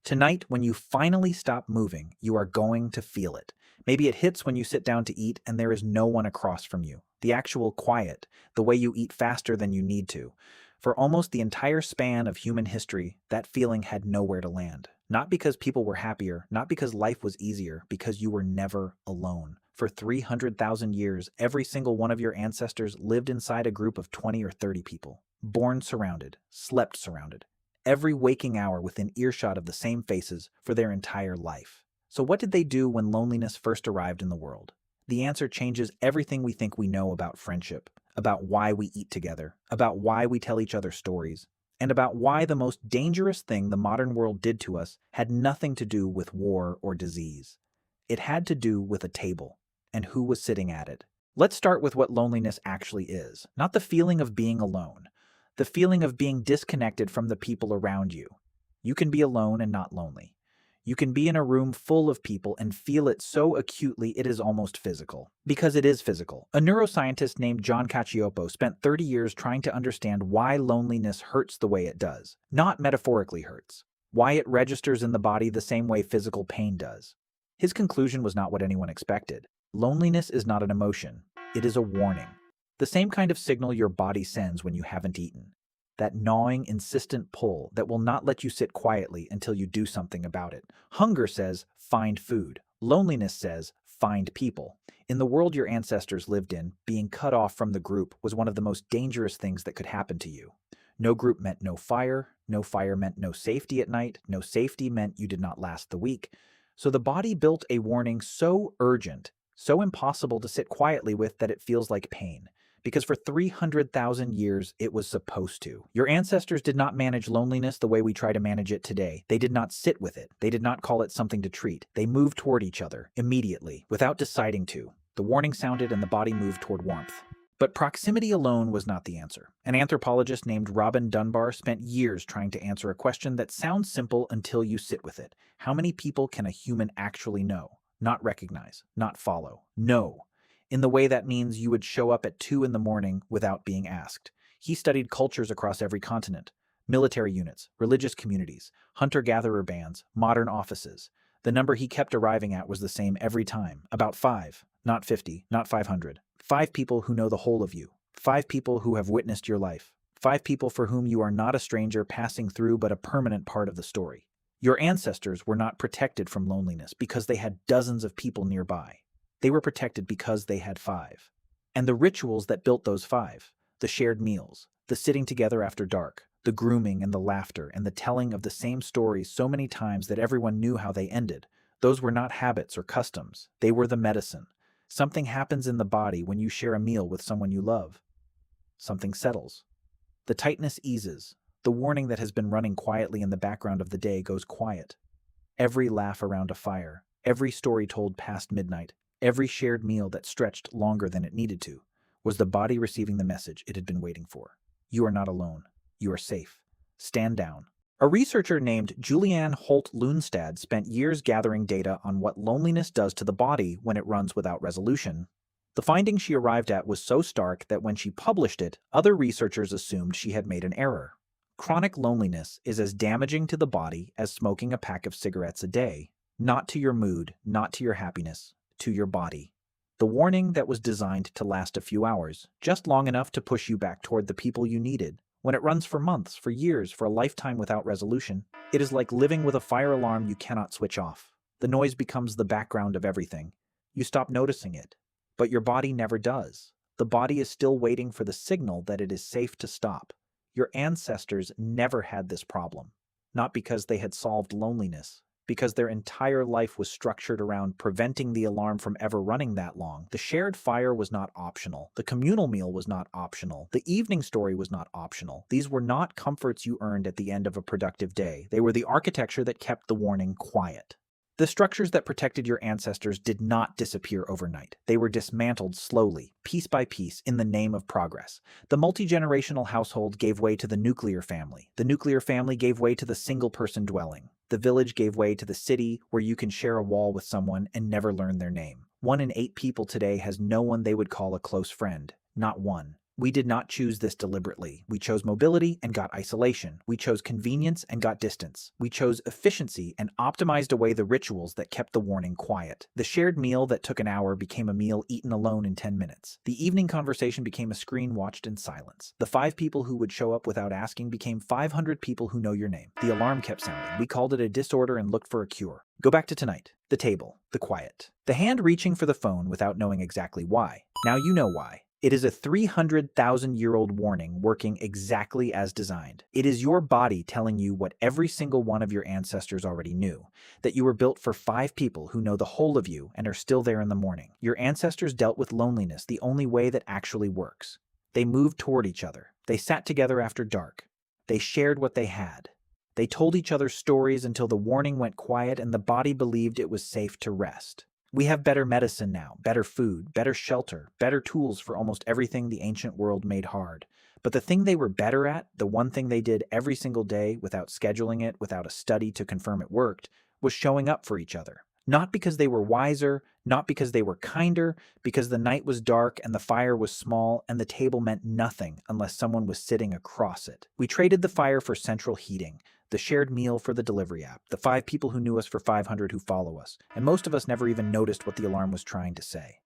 Tonight, when you finally stop moving, you are going to feel it. Maybe it hits when you sit down to eat and there is no one across from you. The actual quiet, the way you eat faster than you need to. For almost the entire span of human history, that feeling had nowhere to land. Not because people were happier, not because life was easier, because you were never alone. For 300,000 years, every single one of your ancestors lived inside a group of 20 or 30 people. Born surrounded, slept surrounded. Every waking hour within earshot of the same faces for their entire life. So what did they do when loneliness first arrived in the world? The answer changes everything we think we know about friendship, about why we eat together, about why we tell each other stories, and about why the most dangerous thing the modern world did to us had nothing to do with war or disease. It had to do with a table, and who was sitting at it. Let's start with what loneliness actually is, not the feeling of being alone. The feeling of being disconnected from the people around you. You can be alone and not lonely. You can be in a room full of people and feel it so acutely it is almost physical. Because it is physical. A neuroscientist named John Cacioppo spent 30 years trying to understand why loneliness hurts the way it does. Not metaphorically hurts. Why it registers in the body the same way physical pain does. His conclusion was not what anyone expected. Loneliness is not an emotion. It is a warning. The same kind of signal your body sends when you haven't eaten. That gnawing, insistent pull that will not let you sit quietly until you do something about it. Hunger says, find food. Loneliness says, find people. In the world your ancestors lived in, being cut off from the group was one of the most dangerous things that could happen to you. No group meant no fire meant no safety at night, no safety meant you did not last the week. So the body built a warning so urgent, so impossible to sit quietly with that it feels like pain. Because for 300,000 years, it was supposed to. Your ancestors did not manage loneliness the way we try to manage it today. They did not sit with it. They did not call it something to treat. They moved toward each other, immediately, without deciding to. The warning sounded and the body moved toward warmth. But proximity alone was not the answer. An anthropologist named Robin Dunbar spent years trying to answer a question that sounds simple until you sit with it. How many people can a human actually know? Not recognize, not follow. Know. In the way that means you would show up at 2 in the morning without being asked. He studied cultures across every continent, military units, religious communities, hunter-gatherer bands, modern offices. The number he kept arriving at was the same every time, about 5, not 50, not 500. 5 people who know the whole of you, 5 people who have witnessed your life, 5 people for whom you are not a stranger passing through but a permanent part of the story. Your ancestors were not protected from loneliness because they had dozens of people nearby. They were protected because they had 5. And the rituals that built those 5, the shared meals, the sitting together after dark, the grooming and the laughter and the telling of the same stories so many times that everyone knew how they ended, those were not habits or customs. They were the medicine. Something happens in the body when you share a meal with someone you love. Something settles. The tightness eases. The warning that has been running quietly in the background of the day goes quiet. Every laugh around a fire, every story told past midnight, every shared meal that stretched longer than it needed to, was the body receiving the message it had been waiting for. You are not alone. You are safe. Stand down. A researcher named Julianne Holt-Lunstad spent years gathering data on what loneliness does to the body when it runs without resolution. The finding she arrived at was so stark that when she published it, other researchers assumed she had made an error. Chronic loneliness is as damaging to the body as smoking a pack of cigarettes a day. Not to your mood, not to your happiness, to your body. The warning that was designed to last a few hours, just long enough to push you back toward the people you needed. When it runs for months, for years, for a lifetime without resolution, it is like living with a fire alarm you cannot switch off. The noise becomes the background of everything. You stop noticing it, but your body never does. The body is still waiting for the signal that it is safe to stop. Your ancestors never had this problem, not because they had solved loneliness, because their entire life was structured around preventing the alarm from ever running that long. The shared fire was not optional. The communal meal was not optional. The evening story was not optional. These were not comforts you earned at the end of a productive day. They were the architecture that kept the warning quiet. The structures that protected your ancestors did not disappear overnight. They were dismantled slowly, piece by piece, in the name of progress. The multi-generational household gave way to the nuclear family. The nuclear family gave way to the single-person dwelling. The village gave way to the city, where you can share a wall with someone and never learn their name. 1 in 8 people today has no one they would call a close friend. Not one. We did not choose this deliberately. We chose mobility and got isolation. We chose convenience and got distance. We chose efficiency and optimized away the rituals that kept the warning quiet. The shared meal that took an hour became a meal eaten alone in 10 minutes. The evening conversation became a screen watched in silence. The 5 people who would show up without asking became 500 people who know your name. The alarm kept sounding. We called it a disorder and looked for a cure. Go back to tonight. The table. The quiet. The hand reaching for the phone without knowing exactly why. Now you know why. It is a 300,000-year-old warning working exactly as designed. It is your body telling you what every single one of your ancestors already knew, that you were built for 5 people who know the whole of you and are still there in the morning. Your ancestors dealt with loneliness the only way that actually works. They moved toward each other. They sat together after dark. They shared what they had. They told each other stories until the warning went quiet and the body believed it was safe to rest. We have better medicine now, better food, better shelter, better tools for almost everything the ancient world made hard. But the thing they were better at, the one thing they did every single day without scheduling it, without a study to confirm it worked, was showing up for each other. Not because they were wiser, not because they were kinder, because the night was dark and the fire was small and the table meant nothing unless someone was sitting across it. We traded the fire for central heating, the shared meal for the delivery app, the 5 people who knew us for 500 who follow us, and most of us never even noticed what the alarm was trying to say.